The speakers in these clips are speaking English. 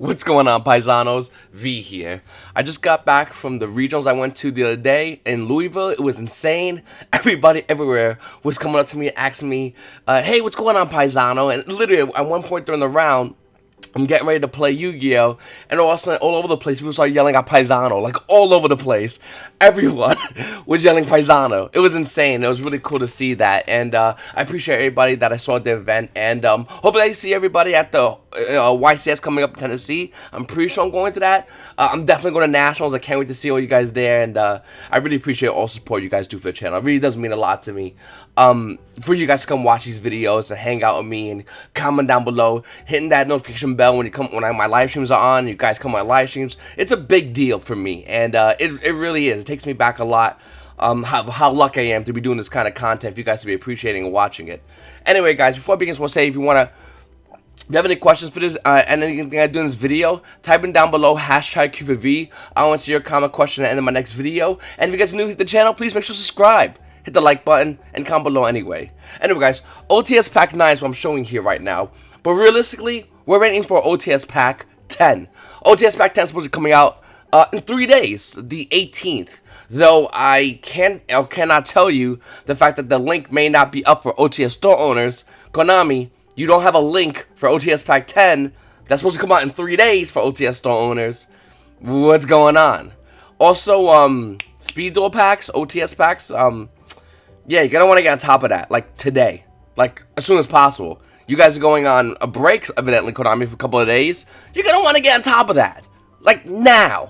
What's going on, paisanos? V here. I just got back from the regionals I went to the other day in Louisville. It was insane. Everybody everywhere was coming up to me and asking me, hey, what's going on, paisano? And literally, at one point during the round, I'm getting ready to play Yu-Gi-Oh! And all of a sudden, all over the place, people started yelling out Paisano. Like, all over the place. Everyone was yelling Paisano. It was insane. It was really cool to see that. And I appreciate everybody that I saw at the event. And hopefully I see everybody at the YCS coming up in Tennessee. I'm pretty sure I'm going to that. I'm definitely going to Nationals. I can't wait to see all you guys there. And I really appreciate all the support you guys do for the channel. It really does mean a lot to me. For you guys to come watch these videos and hang out with me and comment down below, hitting that notification bell when my live streams are on. You guys come on my live streams. It's a big deal for me, and it really is. It takes me back a lot. How lucky I am to be doing this kind of content for you guys to be appreciating and watching it. Anyway, guys, before I begin, I just want to say if you have any questions for this and anything I do in this video, type in down below #Q4V. I'll answer your comment question at the end of my next video. And if you guys are new to the channel, please make sure to subscribe. Hit the like button and comment below anyway. Anyway, guys, OTS Pack 9 is what I'm showing here right now. But realistically, we're waiting for OTS Pack 10. OTS Pack 10 is supposed to be coming out in 3 days, the 18th. Though I cannot tell you the fact that the link may not be up for OTS store owners. Konami, you don't have a link for OTS Pack 10 that's supposed to come out in 3 days for OTS store owners. What's going on? Also, speed duel packs, OTS packs, yeah, you're gonna want to get on top of that, like today, like as soon as possible. You guys are going on a break, evidently, Konami, for a couple of days. You're gonna want to get on top of that, like now.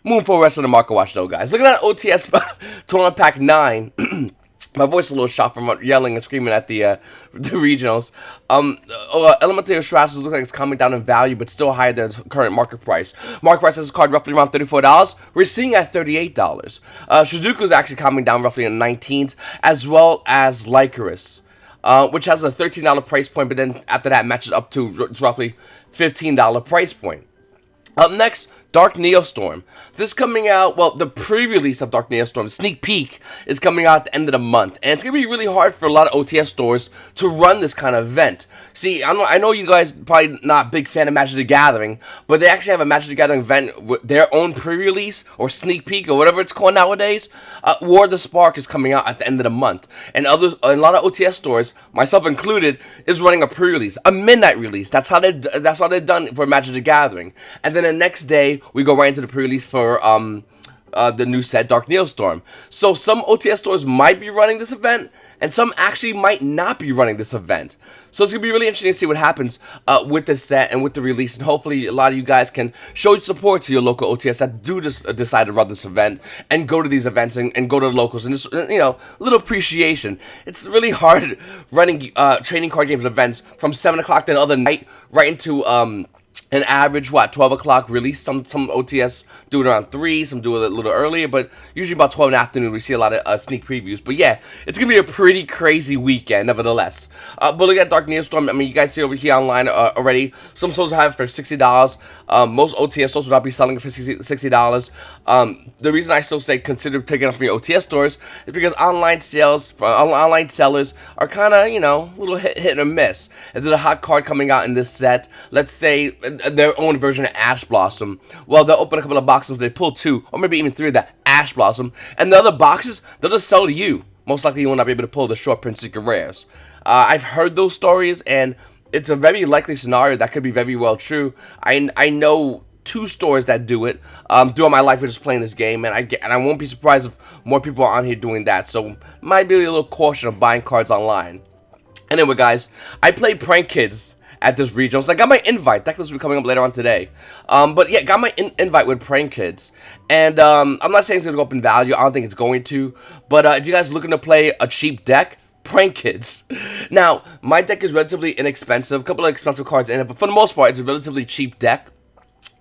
Moving forward, rest of the market watch, though, guys. Looking at OTS Tournament Pack 9. My voice is a little shot from yelling and screaming at the regionals. Elemental Stratus looks like it's coming down in value, but still higher than its current market price. Market price has this card roughly around $34. We're seeing at $38. Shizuku is actually coming down roughly in the 19s, as well as Lycoris, which has a $13 price point, but then after that matches up to roughly $15 price point. Up next, Dark Neostorm. This is coming out, well, the pre-release of Dark Neostorm, the sneak peek, is coming out at the end of the month. And it's going to be really hard for a lot of OTS stores to run this kind of event. See, I know you guys probably not big fan of Magic the Gathering, but they actually have a Magic the Gathering event with their own pre-release, or sneak peek, or whatever it's called nowadays. War of the Spark is coming out at the end of the month. And a lot of OTS stores, myself included, is running a pre-release, a midnight release. That's how they're done for Magic the Gathering. And then the next day, we go right into the pre-release for the new set, Dark Neostorm. So some OTS stores might be running this event, and some actually might not be running this event. So it's going to be really interesting to see what happens with this set and with the release, and hopefully a lot of you guys can show support to your local OTS that do decide to run this event, and go to these events, and go to the locals, and just, you know, a little appreciation. It's really hard running trading card games events from 7 o'clock the other night right into an average, 12 o'clock release. Some OTS do it around 3, some do it a little earlier, but usually about 12 in the afternoon we see a lot of sneak previews. But yeah, it's going to be a pretty crazy weekend, nevertheless. But look at Dark Neostorm. I mean, you guys see over here online already. Some stores have it for $60. Most OTS stores would not be selling it for $60. The reason I still say consider picking up from your OTS stores is because online sellers are kind of, you know, a little hit or miss. If there's a hot card coming out in this set, let's say their own version of Ash Blossom, well, they'll open a couple of boxes, they pull 2 or maybe even 3 of that Ash Blossom, and the other boxes they'll just sell to you. Most likely you will not be able to pull the short print secret rares. I've heard those stories, and it's a very likely scenario that could be very well true. I know 2 stores that do it throughout my life of just playing this game, and I won't be surprised if more people are on here doing that. So might be a little caution of buying cards online. Anyway, guys, I played Prank Kids at this regional. So I got my invite. That will be coming up later on today. But yeah, got my invite with Prank Kids. And I'm not saying it's going to go up in value. I don't think it's going to. But if you guys are looking to play a cheap deck, Prank Kids. Now, my deck is relatively inexpensive. A couple of expensive cards in it. But for the most part, it's a relatively cheap deck.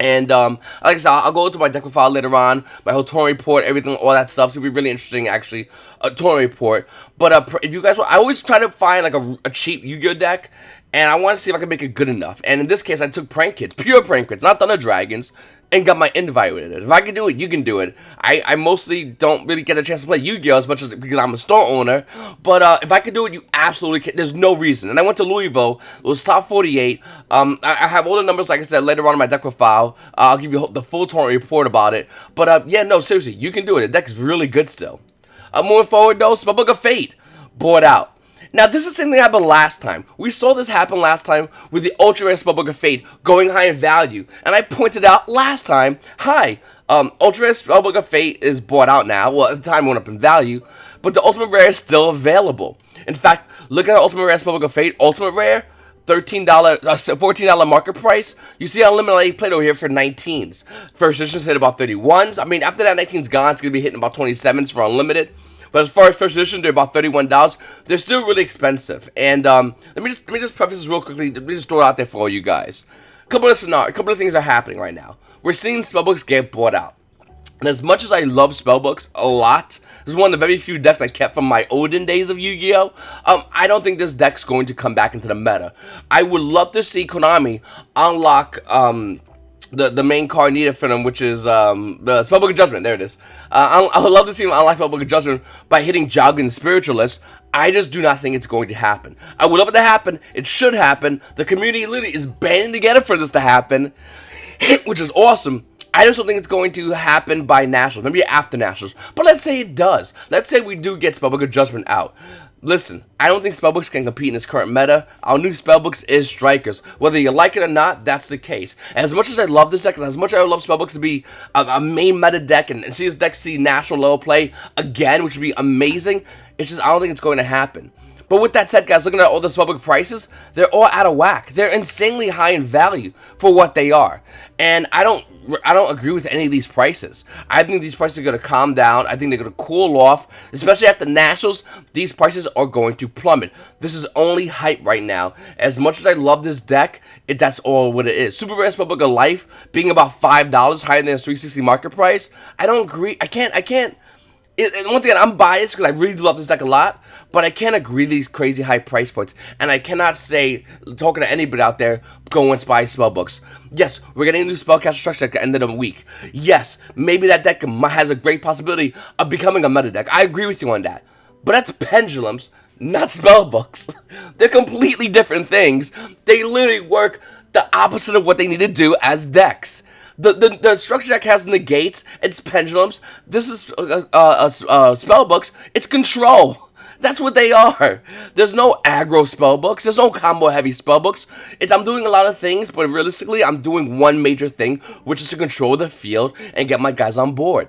And like I said, I'll go into my deck profile later on, my whole tournament report, everything, all that stuff. It's going to be really interesting, actually, a tournament report. But if you guys want, I always try to find like a cheap Yu-Gi-Oh deck, and I want to see if I can make it good enough. And in this case, I took Prank Kids, pure Prank Kids, not Thunder Dragons, and got my invite with it. If I can do it, you can do it. I mostly don't really get a chance to play Yu-Gi-Oh! As much as because I'm a store owner, but if I could do it, you absolutely can. There's no reason. And I went to Louisville. It was top 48. I have all the numbers, like I said, later on in my deck profile. I'll give you the full tournament report about it. But yeah, no, seriously, you can do it. The deck is really good still. Moving forward, though, Spellbook of Fate, bought out. Now, this is the same thing that happened last time. We saw this happen last time with the Ultra Rare Spellbook of Fate going high in value. And I pointed out last time, Ultra Rare Spellbook of Fate is bought out now. Well, at the time it went up in value. But the Ultimate Rare is still available. In fact, look at our Ultimate Rare Spellbook of Fate. Ultimate Rare, $14 market price. You see Unlimited played over here for 19s. First editions hit about 31s. I mean, after that 19's gone, it's going to be hitting about 27s for Unlimited. But as far as first edition, they're about $31. They're still really expensive. And let me just preface this real quickly. Let me just throw it out there for all you guys. A couple of things are happening right now. We're seeing spellbooks get bought out. And as much as I love spellbooks a lot, this is one of the very few decks I kept from my olden days of Yu-Gi-Oh! I don't think this deck's going to come back into the meta. I would love to see Konami unlock the main card needed for them, which is the Spellbook of Judgment. There it is. I would love to see him unlock Spellbook of Judgment by hitting Joggen Spiritualist. I just do not think it's going to happen. I would love it to happen. It should happen. The community literally is banding together for this to happen, which is awesome. I just don't think it's going to happen by Nationals, maybe after Nationals. But let's say it does. Let's say we do get Spellbook of Judgment out. Listen, I don't think spellbooks can compete in this current meta. Our new spellbooks is strikers. Whether you like it or not, that's the case. And as much as I love this deck, and as much as I love spellbooks to be a main meta deck, and see this deck see national level play again, which would be amazing, it's just I don't think it's going to happen. But with that said, guys, looking at all the spellbook prices, they're all out of whack. They're insanely high in value for what they are. And I don't agree with any of these prices. I think these prices are going to calm down. I think they're going to cool off. Especially after Nationals, these prices are going to plummet. This is only hype right now. As much as I love this deck, that's all what it is. Super Rare Spellbook of Life being about $5 higher than its 360 market price. I don't agree. I can't. And once again, I'm biased because I really love this deck a lot, but I can't agree to these crazy high price points. And I cannot say, talking to anybody out there, go and buy spellbooks. Yes, we're getting a new Spellcaster structure at the end of the week. Yes, maybe that deck has a great possibility of becoming a meta deck. I agree with you on that. But that's pendulums, not spellbooks. They're completely different things. They literally work the opposite of what they need to do as decks. The structure deck has negates, it's pendulums. This is spellbooks, it's control. That's what they are. There's no aggro spellbooks, there's no combo heavy spellbooks. I'm doing a lot of things, but realistically, I'm doing one major thing, which is to control the field and get my guys on board.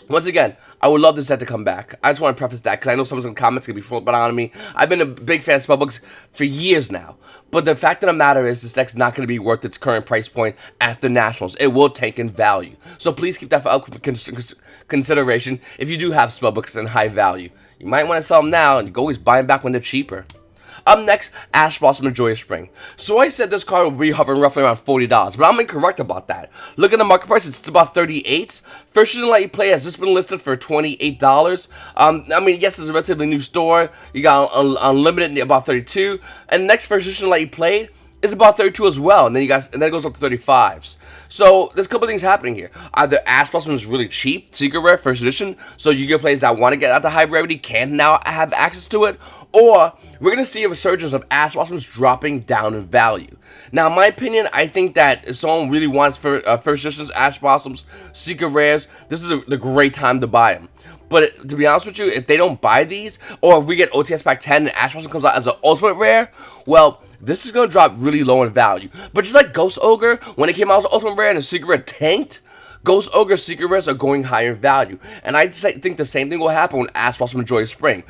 Once again, I would love this set to come back. I just want to preface that because I know someone's in the comments going to be flipping on me. I've been a big fan of spellbooks for years now. But the fact of the matter is this deck's not going to be worth its current price point after Nationals. It will tank in value. So please keep that for consideration if you do have spellbooks in high value. You might want to sell them now and you can always buy them back when they're cheaper. Up next, Ash Blossom and Joyous Spring. So I said this card will be hovering roughly around $40, but I'm incorrect about that. Look at the market price, it's about $38. First edition Let You Play has just been listed for $28. I mean, yes, it's a relatively new store. You got Unlimited about $32, and the next first edition Let You Play is about $32 as well, and then it goes up to $35s. So there's a couple things happening here. Either Ash Blossom is really cheap, secret rare, first edition, so you get players that want to get out the high rarity can now have access to it, or we're going to see a resurgence of Ash Blossoms dropping down in value. Now, in my opinion, I think that if someone really wants first editions, Ash Blossoms, secret rares, this is the great time to buy them. But to be honest with you, if they don't buy these, or if we get OTS Pack 10 and Ash Blossom comes out as an ultimate rare, well, this is going to drop really low in value. But just like Ghost Ogre, when it came out as an ultimate rare and the secret rare tanked, Ghost Ogre secret rares are going higher in value. And I think the same thing will happen when Ash Blossom and Joyous Spring.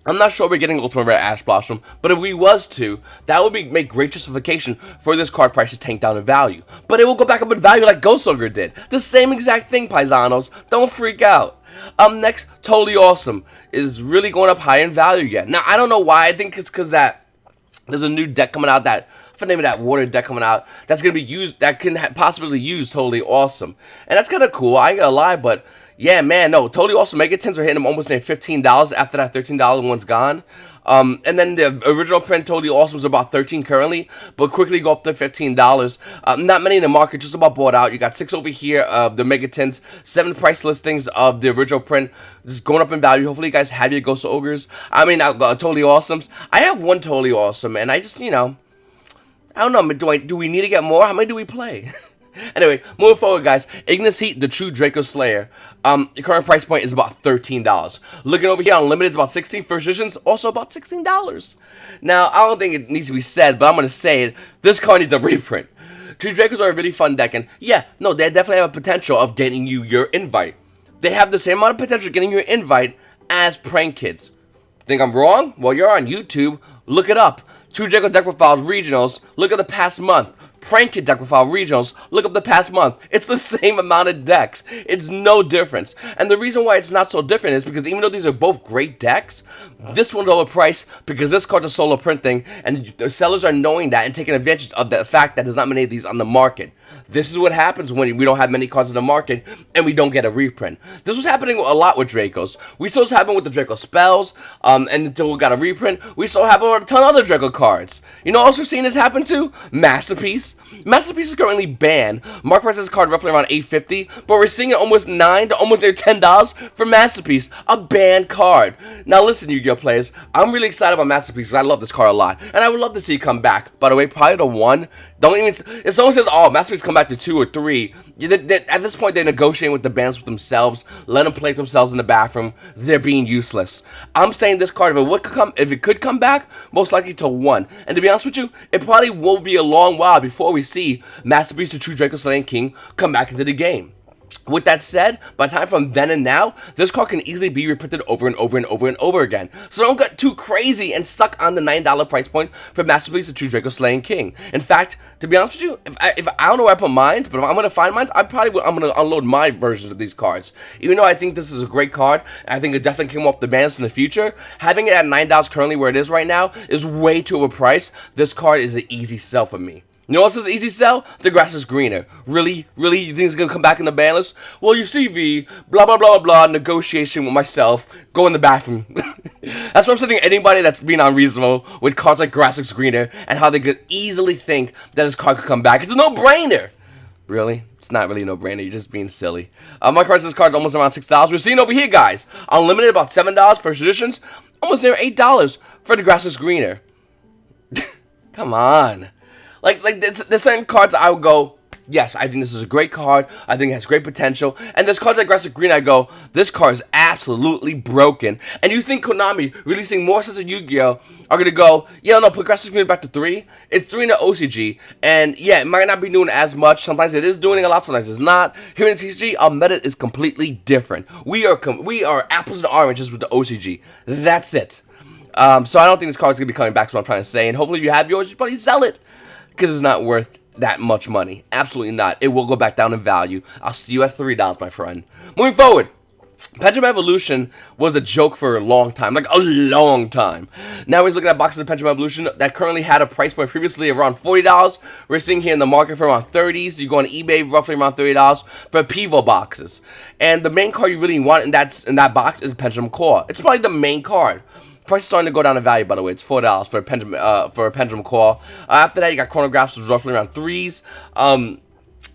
I'm not sure we're getting Ultimate Rare Ash Blossom, but if we was to, that would make great justification for this card price to tank down in value. But it will go back up in value like Ghost Ogre did. The same exact thing, paisanos. Don't freak out. Next, Totally Awesome is really going up high in value again. Now, I don't know why. I think it's because there's a new deck coming out I forget the name of that water deck coming out that's going to be used, that can possibly use Totally Awesome. And that's kind of cool, I ain't gonna lie, but yeah, man, no, Totally Awesome Mega Tins are hitting them almost near $15 after that $13 one's gone. And then the original print Totally Awesome is about $13 currently, but quickly go up to $15. Not many in the market, just about bought out. You got 6 over here of the Mega Tins, 7 price listings of the original print, just going up in value. Hopefully you guys have your Ghost Ogres. I mean, Totally Awesomes. I have one Totally Awesome, and I just, I don't know, do we need to get more? How many do we play? Anyway, moving forward, guys. Ignis Heat, the True Draco Slayer. The current price point is about $13. Looking over here, Unlimited is about $16. First edition's also about $16. Now, I don't think it needs to be said, but I'm going to say it. This card needs a reprint. True Dracos are a really fun deck, and yeah, no, they definitely have a potential of getting you your invite. They have the same amount of potential of getting your invite as Prank Kids. Think I'm wrong? Well, you're on YouTube. Look it up. True Draco Deck Profiles Regionals. Look at the past month. Prank Kid Deck Profile Regionals, look up the past month. It's the same amount of decks. It's no difference. And the reason why it's not so different is because even though these are both great decks, this one's overpriced because this card's a solo printing, and the sellers are knowing that and taking advantage of the fact that there's not many of these on the market. This is what happens when we don't have many cards in the market and we don't get a reprint. This was happening a lot with Dracos. We saw this happen with the Draco Spells, and until we got a reprint, we saw it happen with a ton of other Draco cards. You know, also seeing this happen too? Masterpiece. Masterpiece is currently banned. Mark prices card roughly around $8.50, but we're seeing it almost $9 to almost near $10 for Masterpiece, a banned card. Now listen, Yu-Gi-Oh players, I'm really excited about Masterpiece because I love this card a lot, and I would love to see it come back. By the way, probably to 1. Don't even, if someone says, oh, Masterpiece come back to 2 or 3, at this point they're negotiating with the bands with themselves, let them play themselves in the bathroom. They're being useless. I'm saying this card, if it could come back, most likely to 1. And to be honest with you, it probably will be a long while before we see Masterpiece, the True Draco Slayer King, come back into the game. With that said, by the time from then and now, this card can easily be reprinted over and over and over and over again. So don't get too crazy and suck on the $9 price point for Masterpiece, the True Draco Slaying King. In fact, to be honest with you, if I don't know where I put mines, but if I'm going to find mines, I'm going to unload my versions of these cards. Even though I think this is a great card, and I think it definitely came off the bans in the future, having it at $9 currently where it is right now is way too overpriced. This card is an easy sell for me. You know what's an easy sell? The grass is greener. Really? Really? You think it's going to come back in the ban list? Well, you see, V, blah, blah, blah, blah, negotiation with myself, go in the bathroom. That's what I'm saying to anybody that's being unreasonable with cards like grass is greener and how they could easily think that this card could come back. It's a no-brainer. Really? It's not really a no-brainer. You're just being silly. My price of this card is almost around $6. We're seeing over here, guys. Unlimited, about $7 first editions. Almost near $8 for the grass is greener. Come on. Like there's certain cards I would go, yes, I think this is a great card. I think it has great potential. And there's cards like Grass is Green, I go, this card is absolutely broken. And you think Konami, releasing more sets of Yu-Gi-Oh, are going to go, yeah, no, put Grass is Green back to 3. It's 3 in the OCG. And yeah, it might not be doing as much. Sometimes it is doing a lot, sometimes it's not. Here in the TCG, our meta is completely different. We are apples and oranges with the OCG. That's it. So I don't think this card's going to be coming back, is what I'm trying to say. And hopefully if you have yours, you probably sell it. Because it's not worth that much money. Absolutely not. It will go back down in value. I'll see you at $3, my friend. Moving forward. Pendulum Evolution was a joke for a long time. Like a long time. Now we're looking at boxes of Pendulum Evolution that currently had a price point previously around $40. We're seeing here in the market for around $30. So you go on eBay roughly around $30 for Pivo boxes. And the main card you really want in that box is Pendulum Core. It's probably the main card. Price is starting to go down in value, by the way. It's $4 for a Pendulum Core. After that, you got Chronographs, which is roughly around 3s.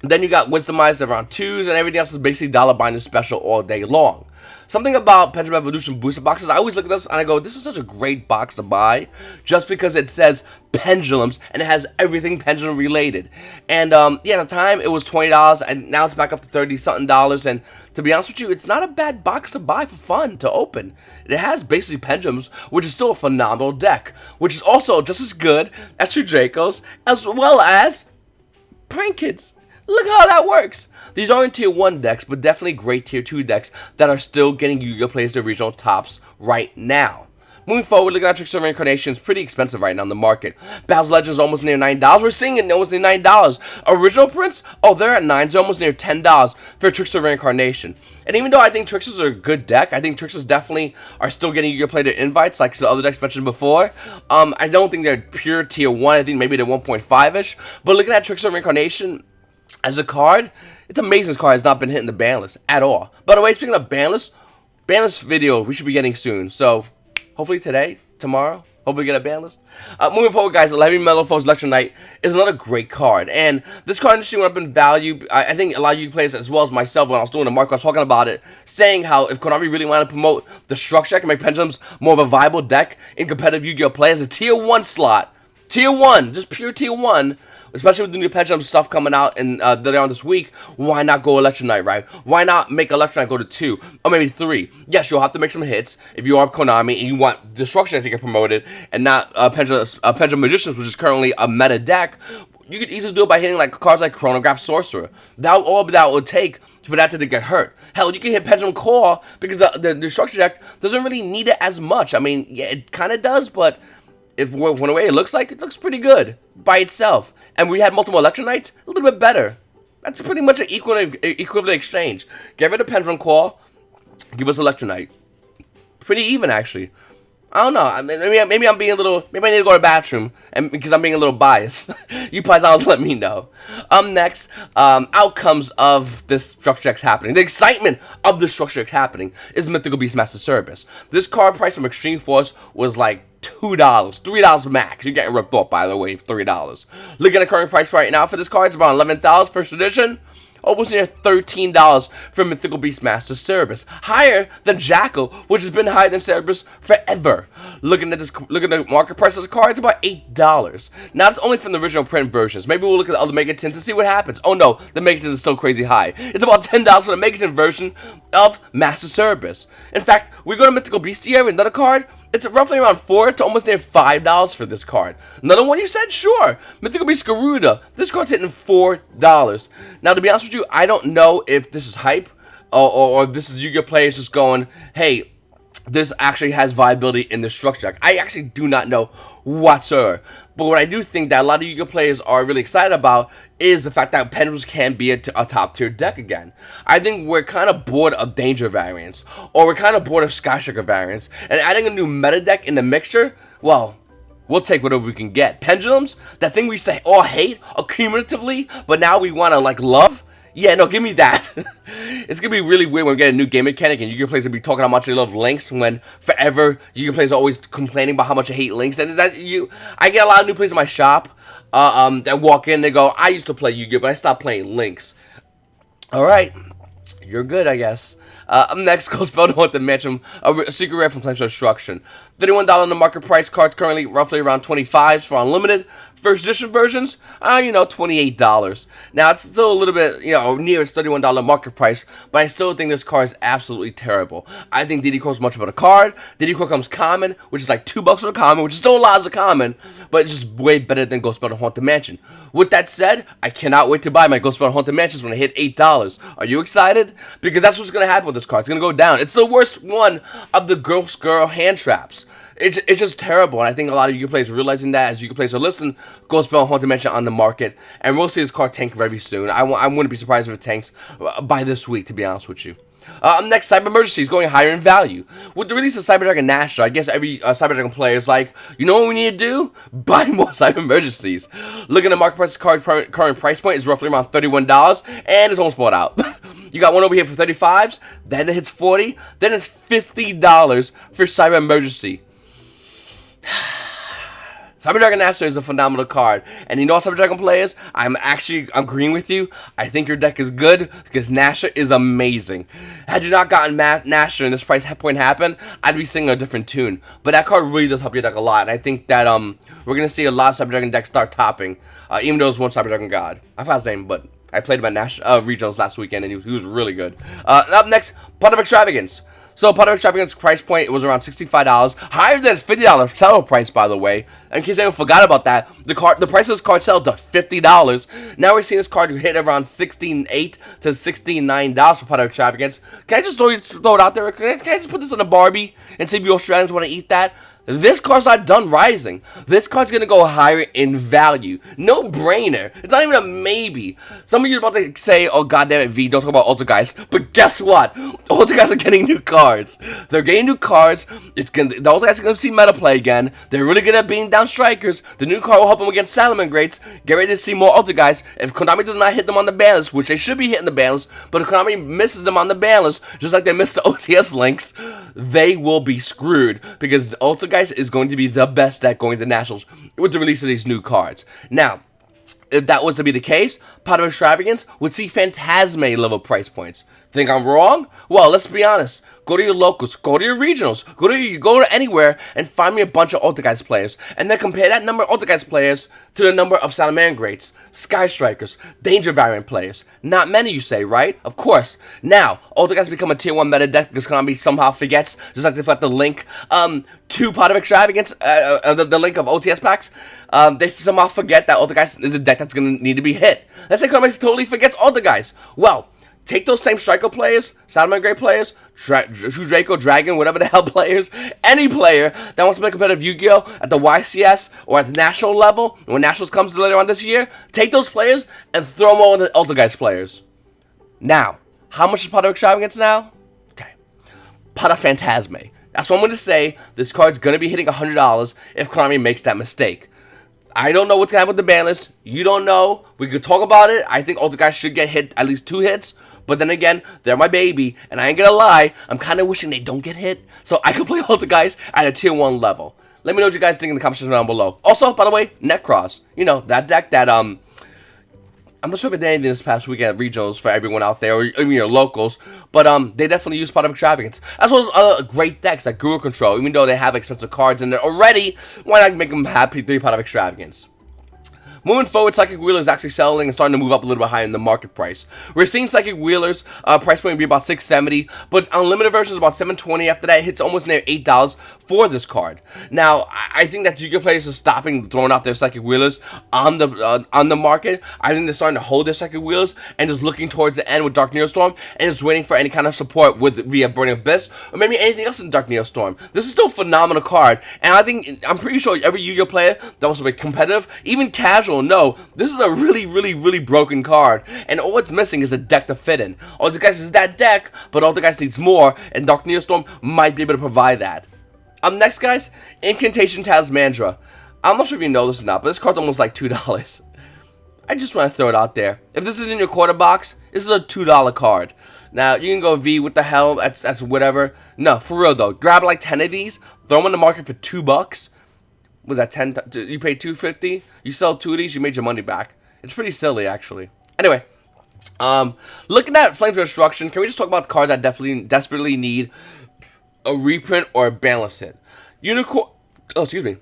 Then you got Wisdomized around 2s, and everything else is basically dollar binding special all day long. Something about Pendulum Evolution booster boxes, I always look at this and I go, this is such a great box to buy, just because it says pendulums and it has everything pendulum related. And yeah, at the time it was $20, and now it's back up to $30-something. And to be honest with you, it's not a bad box to buy for fun to open. It has basically pendulums, which is still a phenomenal deck, which is also just as good as True Dracos, as well as Prank Kids. Look how that works. These aren't tier 1 decks, but definitely great tier 2 decks that are still getting Yu-Gi-Oh players to regional tops right now. Moving forward, looking at Trickster Reincarnation, it's pretty expensive right now in the market. Battle's Legends almost near $9. We're seeing it almost near $9. Original prints, oh, they're at 9. They're almost near $10 for Trickster Reincarnation. And even though I think Tricksters are a good deck, I think Tricksters definitely are still getting Yu-Gi-Oh player invites, like the other decks mentioned before. I don't think they're pure tier 1. I think maybe they're 1.5-ish. But looking at Trickster Reincarnation as a card, it's amazing this card has not been hitting the ban list at all. By the way, speaking of ban list video we should be getting soon. So hopefully today, tomorrow. Hopefully get a ban list. Moving forward, guys, Heavy Metal Foes Electrolyte is another great card. And this card initially went up in value. I think a lot of you players, as well as myself, when I was doing the market, I was talking about it, saying how if Konami really wanted to promote the structure deck and make Pendulums more of a viable deck in competitive Yu-Gi-Oh! Play as a tier 1 slot. Tier 1, just pure tier 1. Especially with the new Pendulum stuff coming out and later on this week, why not go Electrolyte, right? Why not make Electrolyte go to 2 or maybe 3? Yes, you'll have to make some hits if you are Konami and you want Destruction to get promoted and not Pendulum Magicians, which is currently a meta deck. You could easily do it by hitting like cards like Chronograph Sorcerer. All that would take for that to get hurt. Hell, you can hit Pendulum Core because the Destruction deck doesn't really need it as much. I mean, yeah, it kind of does, but if one way it looks pretty good by itself. And we had multiple Electrolytes, a little bit better. That's pretty much an equivalent exchange. Get rid of Pendulum Core, give us Electrolyte. Pretty even, actually. I don't know. Maybe I'm being a little. Maybe I need to go to the bathroom, and because I'm being a little biased. You paisanos, let me know. Next, outcomes of this structure X happening. The excitement of the structure X happening is Mythical Beastmaster Service. This card price from Extreme Force was like $2, $3 max. You're getting ripped off, by the way, $3. Look at the current price right now for this card. It's about $11 first edition. Almost near $13 for Mythical Beastmaster Cerberus. Higher than Jackal, which has been higher than Cerberus forever. Looking at the market price of the card, it's about $8. Now, it's only from the original print versions. Maybe we'll look at the other Megatins and see what happens. Oh no, the Megatins is still crazy high. It's about $10 for the Megatin version of Master Cerberus. In fact, we go to Mythical Bestiary, another card. It's roughly around $4 to almost near $5 for this card. Another one you said? Sure. Mythical Beast Garuda. This card's hitting $4. Now, to be honest with you, I don't know if this is hype or this is Yu-Gi-Oh! Players just going, hey, this actually has viability in the structure deck. I actually do not know whatsoever. But what I do think that a lot of Yu-Gi-Oh! Players are really excited about is the fact that Pendulums can be a top tier deck again. I think we're kind of bored of Danger variants, or we're kind of bored of Skyshaker variants, and adding a new meta deck in the mixture, well, we'll take whatever we can get. Pendulums, that thing we used to all hate accumulatively, but now we want to like love. Yeah, no, give me that. It's going to be really weird when we get a new game mechanic and Yu-Gi-Oh! Players will be talking how much they love links when forever Yu-Gi-Oh! Players are always complaining about how much they hate links. And I get a lot of new players in my shop that walk in and they go, I used to play Yu-Gi-Oh! But I stopped playing links. Alright, you're good, I guess. Up next, Gospel to Haunted Mansion, a secret rare from Flames of Destruction. $31 on the market price. Cards currently roughly around $25 for unlimited. First edition versions, $28. Now, it's still a little bit, near its $31 market price, but I still think this card is absolutely terrible. I think DD Core is much better card. DD Core comes common, which is like $2 for the common, which is still a lot as a common, but it's just way better than Gospel to Haunted Mansion. With that said, I cannot wait to buy my Gospel to Haunted Mansions when I hit $8. Are you excited? Because that's what's going to happen with this card. It's going to go down. It's the worst one of the Ghost Girl hand traps. It's just terrible, and I think a lot of Yu-Gi-Oh! Players are realizing that as Yu-Gi-Oh! Players are listening, Gospel Haunted Mansion on the market, and we'll see this card tank very soon. I wouldn't be surprised if it tanks by this week, to be honest with you. Next, Cyber Emergency is going higher in value. With the release of Cyber Dragon Nasher, I guess every Cyber Dragon player is like, you know what we need to do? Buy more Cyber Emergencies. Looking at the market price, the card's current price point is roughly around $31, and it's almost bought out. You got one over here for $35s, then it hits $40, then it's $50 for Cyber Emergency. Cyber Dragon Master is a phenomenal card, and you know what, Cyber Dragon players, I'm actually agreeing with you. I think your deck is good because Nasher is amazing. Had you not gotten Nasher and this price point happen, I'd be singing a different tune. But that card really does help your deck a lot, and I think that we're gonna see a lot of Cyber Dragon decks start topping. Even though there's one Cyber Dragon God, I forgot his name, but I played him at regionals last weekend, and he was really good. Up next, Pot of Extravagance. So, Pot of Extravagance price point, it was around $65, higher than its $50 sell price, by the way. In case anyone forgot about that, the price of this card sold to $50. Now we're seeing this card hit around $16.8 to $16.9 for Pot of Extravagance. Can I just throw it out there? Can I just put this on a Barbie and see if you Australians want to eat that? This card's not done rising. This card's going to go higher in value. No brainer. It's not even a maybe. Some of you are about to say, oh goddamn it, V, don't talk about Ultra Guys. But guess what? Ultra Guys are getting new cards. They're getting new cards. The Ultra Guys are going to see meta play again. They're really good at beating down strikers. The new card will help them against Salamangreats. Get ready to see more Ultra Guys. If Konami does not hit them on the ban list, which they should be hitting the ban list, but if Konami misses them on the ban list, just like they missed the OTS links, they will be screwed. Because Ultra Poltergeist is going to be the best deck going to the Nationals with the release of these new cards. Now, if that was to be the case, Pot of Extravagance would see Phantasme level price points. Think I'm wrong? Well, let's be honest. Go to your locals, go to your regionals, go to anywhere and find me a bunch of Poltergeist players, and then compare that number of Poltergeist players to the number of Salamangreats, Sky Strikers, Danger Variant players. Not many, you say, right? Of course. Now, Poltergeist become a tier 1 meta deck because Konami somehow forgets, just like they forgot the link to Pot of Extravagance, the link of OTS packs. They somehow forget that Poltergeist is a deck that's going to need to be hit. Let's say Konami totally forgets Poltergeist. Well, take those same Striker players, Salamangreat players, Draco, Dragon, whatever the hell players, any player that wants to play competitive Yu-Gi-Oh! At the YCS or at the national level, when Nationals comes later on this year, take those players and throw them all into Poltergeist players. Now, how much is Pot of Extravagance now? Okay. Pot of Phantasme. That's what I'm going to say. This card's going to be hitting $100 if Konami makes that mistake. I don't know what's going to happen with the ban list. You don't know. We could talk about it. I think Poltergeist should get hit at least 2 hits. But then again, they're my baby, and I ain't gonna lie, I'm kind of wishing they don't get hit, so I can play Poltergeist at a tier 1 level. Let me know what you guys think in the comment section down below. Also, by the way, Netcross. You know, that deck that, I'm not sure if it did anything this past weekend at regionals for everyone out there, or even your locals, but they definitely use Pot of Extravagance. As well as other great decks like Guru Control, even though they have expensive cards in there already, why not make them happy 3 Pot of Extravagance? Moving forward, Psychic Wheeler is actually selling and starting to move up a little bit higher in the market price. We're seeing Psychic Wheeler's price point be about $670, but unlimited version is about $720. After that, it hits almost near $8 for this card. Now, I think that Yu-Gi-Oh! Players are stopping throwing out their Psychic Wheelers on the market. I think they're starting to hold their Psychic Wheelers and just looking towards the end with Dark Neostorm and just waiting for any kind of support via Burning Abyss or maybe anything else in Dark Neostorm. This is still a phenomenal card, and I'm pretty sure every Yu-Gi-Oh! Player that wants to be competitive, even casual, no, this is a really broken card, and all it's missing is a deck to fit in. Poltergeist is that deck, but Poltergeist needs more, and Dark Neostorm might be able to provide that. Next, guys, Incantation Talismandra. I'm not sure if you know this or not, but this card's almost like $2. I just want to throw it out there. If this is in your quarter box, this is a $2 card. Now, you can go, V, what the hell, that's whatever. No, for real though, grab like 10 of these, throw them in the market for $2. Was that 10? You paid $2.50. You sell 2 of these, you made your money back. It's pretty silly, actually. Anyway, looking at Flames of Destruction, can we just talk about the cards that desperately need a reprint or a balance hit? Unicorn. Oh, excuse me.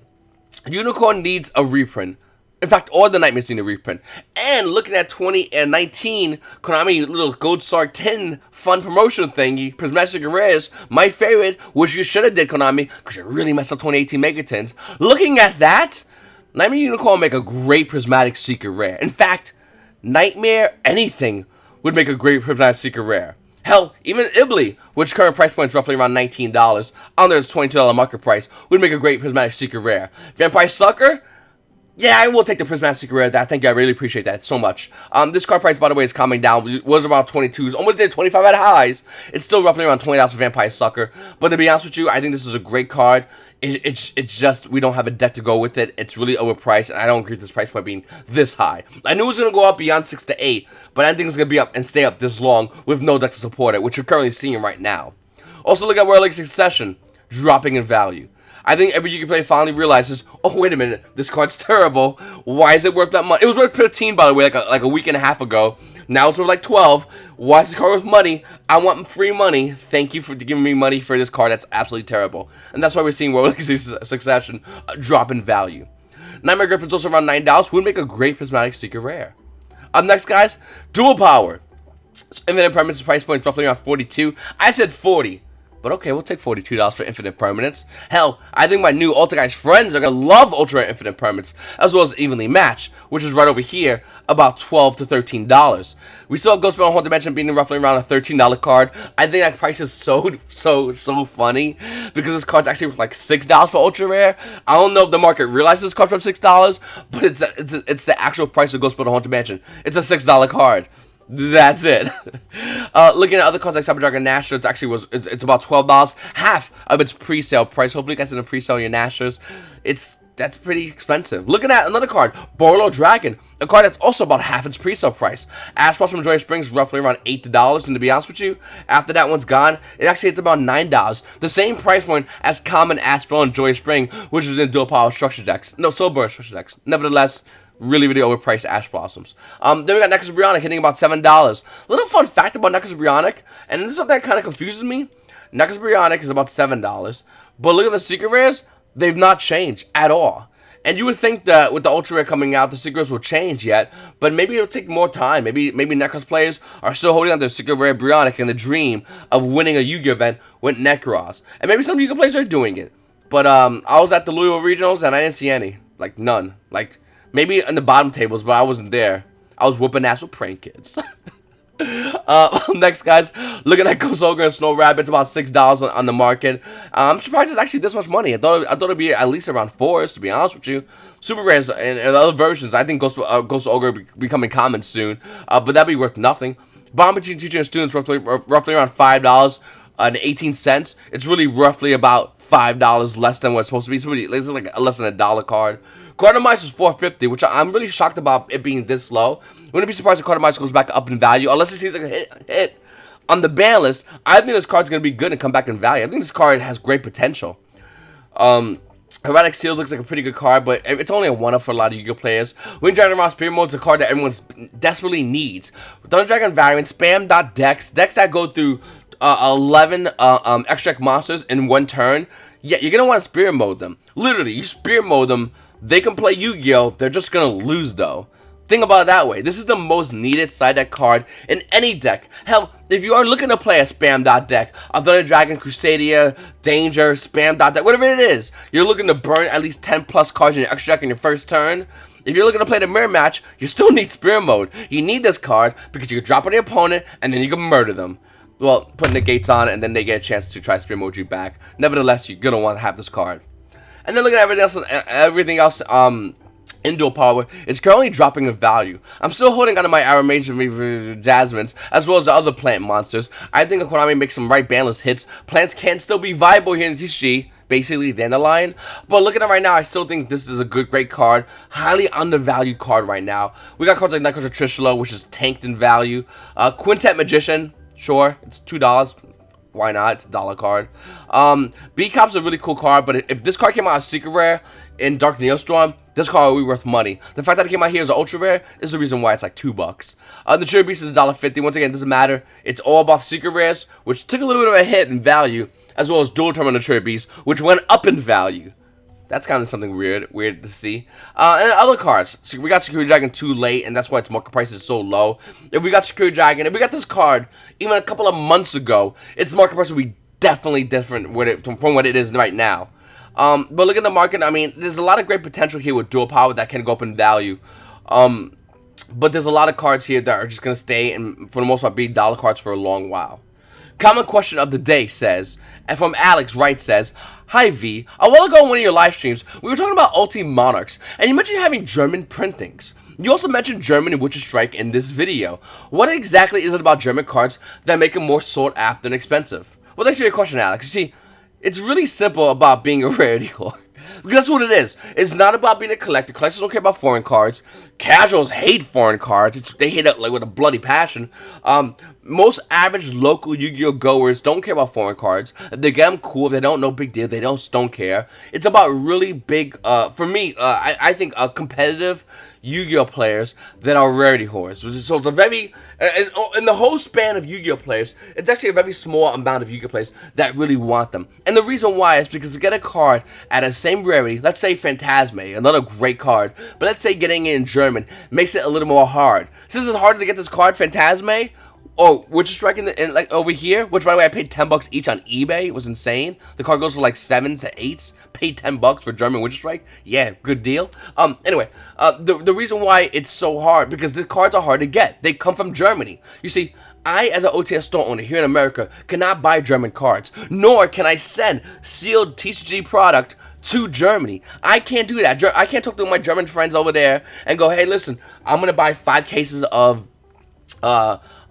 Unicorn needs a reprint. In fact, all the Nightmares need a reprint. And looking at 2019, Konami little Gold Star 10 fun promotion thingy, Prismatic Rares, my favorite, which you should have did, Konami, because you really messed up 2018 Megatins. Looking at that, Nightmare Unicorn would make a great Prismatic Secret Rare. In fact, Nightmare anything would make a great Prismatic Secret Rare. Hell, even Ibly, which current price point is roughly around $19, under its $22 market price, would make a great Prismatic Secret Rare. Vampire Sucker? Yeah, I will take the Prismatic Secret Rare. Thank you, I really appreciate that so much. This card price, by the way, is coming down. It was around 22s, almost did 25 at highs. It's still roughly around $20 for Vampire Sucker. But to be honest with you, I think this is a great card. It's just, we don't have a deck to go with it. It's really overpriced, and I don't agree with this price point being this high. I knew it was going to go up beyond 6 to 8, but I didn't think it was going to be up and stay up this long with no deck to support it, which you're currently seeing right now. Also, look at World League Succession, dropping in value. I think every Yu-Gi-Oh! Player finally realizes, oh, wait a minute, this card's terrible. Why is it worth that much? It was worth 15, by the way, like a week and a half ago. Now it's worth like 12. Why is this card worth money? I want free money. Thank you for giving me money for this card. That's absolutely terrible. And that's why we're seeing World League Succession drop in value. Nightmare Griffin's also around $9. Would make a great Prismatic Secret Rare. Up next, guys, Dual Power. Infinite Permanence price point is roughly around 42. I said 40. But okay, we'll take $42 for Infinite Permanence. Hell, I think my new Poltergeist friends are going to love Ultra Infinite Permanence, as well as Evenly Matched, which is right over here, about $12 to $13. We still have Ghost Spell Haunted Dimension being roughly around a $13 card. I think that price is so funny, because this card's actually worth like $6 for Ultra Rare. I don't know if the market realizes this card's worth $6, but it's the actual price of Ghost Spell Haunted Dimension. It's a $6 card. That's it. Looking at other cards like Cyber Dragon Nasher, it's about $12, half of its pre-sale price. Hopefully you guys didn't pre-sale your Nashers. that's pretty expensive. Looking at another card, Borlo Dragon, a card that's also about half its pre-sale price. Ash Blossom from Joy Springs, roughly around $8, and to be honest with you, after that one's gone, it's about $9. The same price point as common Ash Blossom and Joy Spring, which is in dual power structure decks. No, Soul Burst structure decks. Nevertheless, really overpriced Ash Blossoms. Then we got Necklace of Brionic hitting about $7. Little fun fact about Necklace of Brionic, and this is something that kind of confuses me. Necklace of Brionic is about $7, but look at the secret rares. They've not changed at all. And you would think that with the Ultra Rare coming out, the secrets will change yet, but maybe it'll take more time. Maybe Necklace players are still holding on to their secret rare Brionic and the dream of winning a Yu-Gi-Oh event with Necros. And maybe some Yu-Gi-Oh players are doing it. But I was at the Louisville Regionals and I didn't see any. Like, none. Like, maybe in the bottom tables, but I wasn't there. I was whooping ass with prank kids. Next, guys, looking at Ghost Ogre and Snow Rabbit, it's about $6 on the market. I'm surprised it's actually this much money. I thought it'd be at least around $4, to be honest with you. Super rares and other versions, I think Ghost Ogre becoming common soon, but that'd be worth nothing. Bond between teacher and students roughly around $5.18. It's really roughly about $5 less than what it's supposed to be. It's like less than $1 card. KONAMI is $4.50, which I'm really shocked about it being this low. Wouldn't be surprised if KONAMI goes back up in value, unless it seems like a hit. On the ban list, I think this card's going to be good and come back in value. I think this card has great potential. Erratic Seals looks like a pretty good card, but it's only a one-up for a lot of Yu-Gi-Oh players. Wind Dragon Mouse Spirit Mode is a card that everyone desperately needs. Thunder Dragon variant, spam decks that go through 11 extract monsters in one turn. Yeah, you're going to want to Spirit Mode them. Literally, you Spirit Mode them, they can play Yu-Gi-Oh! They're just going to lose, though. Think about it that way. This is the most needed side deck card in any deck. Hell, if you are looking to play a spam deck, a Thunder Dragon, Crusadia, Danger, spam deck, whatever it is, you're looking to burn at least 10 plus cards in your extra deck in your first turn. If you're looking to play the mirror match, you still need Spirit Mode. You need this card because you can drop on your opponent and then you can murder them. Well, put negates on it and then they get a chance to try Spirit Mode you back. Nevertheless, you're going to want to have this card. And then look at everything else in dual power, it's currently dropping in value. I'm still holding on to my Aramage Jasmines, as well as the other plant monsters. I think if KONAMI makes some right banlist hits, plants can still be viable here in TCG, basically Dandelion. But looking at it right now, I still think this is a great card. Highly undervalued card right now. We got cards like Necros of Trishula, which is tanked in value. Quintet Magician, sure, it's $2. Why not? It's a $1 card. B-Cop's a really cool card, but if this card came out as Secret Rare in Dark Neostorm, this card would be worth money. The fact that it came out here as an Ultra Rare is the reason why it's like $2. The Cherry Beast is $1.50. Once again, it doesn't matter. It's all about Secret Rares, which took a little bit of a hit in value, as well as Dual Term on the Cherry Beast, which went up in value. That's kind of something weird to see. And other cards. So we got Security Dragon too late, and that's why its market price is so low. If we got Security Dragon, if we got this card even a couple of months ago, its market price would be definitely different from what it is right now. But look at the market. I mean, there's a lot of great potential here with dual power that can go up in value. But there's a lot of cards here that are just going to stay and for the most part be $1 cards for a long while. Common question of the day says, and from Alex Wright says, "Hi V, a while ago in one of your live streams, we were talking about Ulti Monarchs, and you mentioned having German printings. You also mentioned German Witcher Strike in this video. What exactly is it about German cards that make them more sought after and expensive?" Well, thanks for your question, Alex. You see, it's really simple about being a rarity whore. Because that's what it is. It's not about being a collector. Collectors don't care about foreign cards. Casuals hate foreign cards. They hate it like with a bloody passion. Most average local Yu-Gi-Oh goers don't care about foreign cards. If they get them, cool. If they don't, no big deal. They don't care. It's about really big, for me, I think competitive Yu-Gi-Oh players that are rarity whores. So it's a very, in the whole span of Yu-Gi-Oh players, it's actually a very small amount of Yu-Gi-Oh players that really want them. And the reason why is because to get a card at the same rarity, let's say Phantasme, another great card, but let's say getting it in German makes it a little more hard. Since it's harder to get this card, Phantasme, or Witcher Strike in like over here, which by the way I paid $10 each on eBay. It was insane. The card goes for like 7s to 8s. Paid $10 for German Witcher Strike. Yeah, good deal. Anyway, the reason why it's so hard because these cards are hard to get. They come from Germany. You see, I as an OTS store owner here in America cannot buy German cards, nor can I send sealed TCG product to Germany. I can't do that. I can't talk to my German friends over there and go, "Hey, listen, I'm gonna buy 5 cases of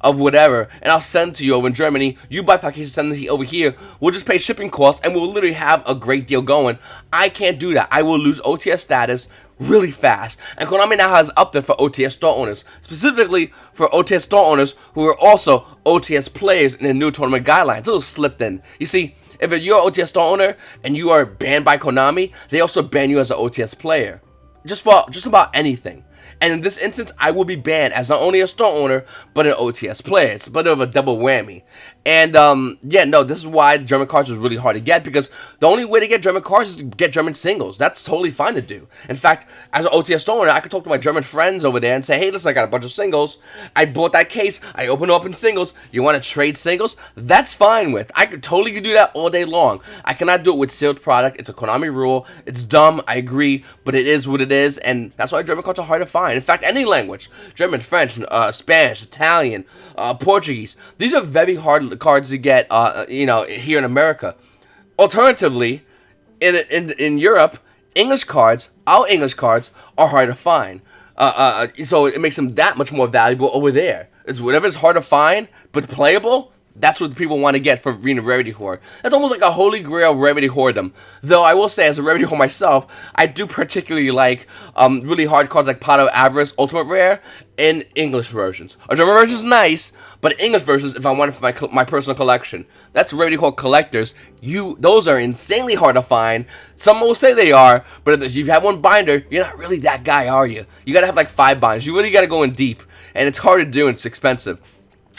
of whatever, and I'll send to you over in Germany. You buy packages, send it over here. We'll just pay shipping costs, and we'll literally have a great deal going. I can't do that. I will lose OTS status really fast. And Konami now has up there for OTS store owners, specifically for OTS store owners who are also OTS players in the new tournament guidelines. It was slipped in. You see, if you're an OTS store owner and you are banned by Konami, they also ban you as an OTS player. Just about anything. And in this instance, I will be banned as not only a store owner, but an OTS player. It's a bit of a double whammy. And, yeah, no, this is why German cards was really hard to get, because the only way to get German cards is to get German singles. That's totally fine to do. In fact, as an OTS store owner, I could talk to my German friends over there and say, hey, listen, I got a bunch of singles. I bought that case. I opened up in singles. You want to trade singles? That's fine with. I could totally do that all day long. I cannot do it with sealed product. It's a Konami rule. It's dumb, I agree, but it is what it is, and that's why German cards are hard to find. In fact, any language, German, French, Spanish, Italian, Portuguese, these are very hard cards to get, you know, here in America. Alternatively, in Europe, English cards, our English cards, are hard to find. So it makes them that much more valuable over there. It's whatever's hard to find but playable. That's what people want to get for being a rarity hoard. That's almost like a holy grail rarity hoardom. Though I will say, as a rarity hoard myself, I do particularly like really hard cards like Pot of Avarice, Ultimate Rare, in English versions. A German version is nice, but English versions, if I want it for my personal collection, that's rarity hoard collectors. Those are insanely hard to find. Some will say they are, but if you have one binder, you're not really that guy, are you? You gotta have like 5 binders. You really gotta go in deep, and it's hard to do, and it's expensive.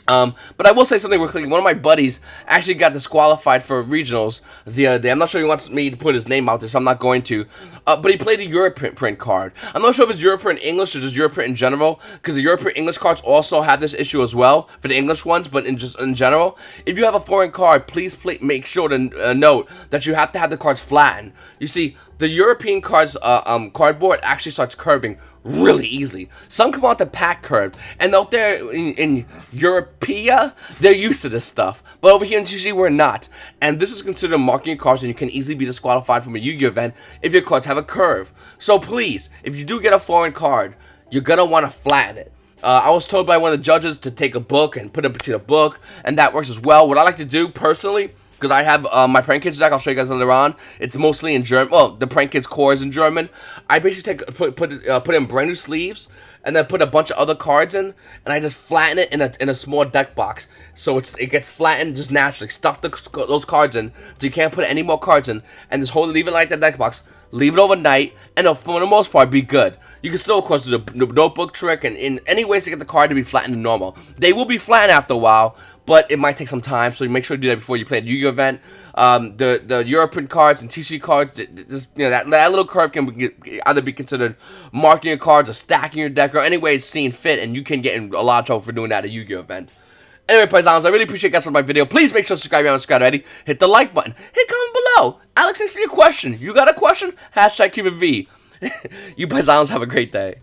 But I will say something real quick. One of my buddies actually got disqualified for regionals the other day. I'm not sure he wants me to put his name out there, so I'm not going to. But he played a Europrint card. I'm not sure if it's Europrint English or just Europrint in general, because the Europrint English cards also have this issue as well for the English ones. But in general, if you have a foreign card, please make sure to note that you have to have the cards flattened. You see, the European cards cardboard actually starts curving really easily. Some come out the pack curved, and out there in Europea, they're used to this stuff. But over here in TCG, we're not. And this is considered marking your cards, and you can easily be disqualified from a Yu-Gi-Oh event if your cards have a curve. So please, if you do get a foreign card, you're gonna want to flatten it. I was told by one of the judges to take a book and put it into the book, and that works as well. What I like to do personally, because I have my Prank Kids deck, I'll show you guys later on. It's mostly in German. Well, the Prank Kids core is in German. I basically put it in brand new sleeves, and then put a bunch of other cards in, and I just flatten it in a small deck box, so it gets flattened just naturally. Stuff those cards in, so you can't put any more cards in, and just leave it like that deck box. Leave it overnight, and it'll, for the most part, be good. You can still, of course, do the notebook trick, and in any ways to get the card to be flattened and normal. They will be flattened after a while, but it might take some time, so you make sure to do that before you play the Yu-Gi-Oh event. The Europrint cards and TCG cards, that little curve can either be considered marking your cards or stacking your deck, or any way it's seen fit, and you can get in a lot of trouble for doing that at a Yu-Gi-Oh event. Anyway, Paisans, I really appreciate you guys for my video. Please make sure to subscribe if you haven't subscribed already. Hit the like button. Hit comment below. Alex, thanks for your question. You got a question? #KeepItV. You Paisans have a great day.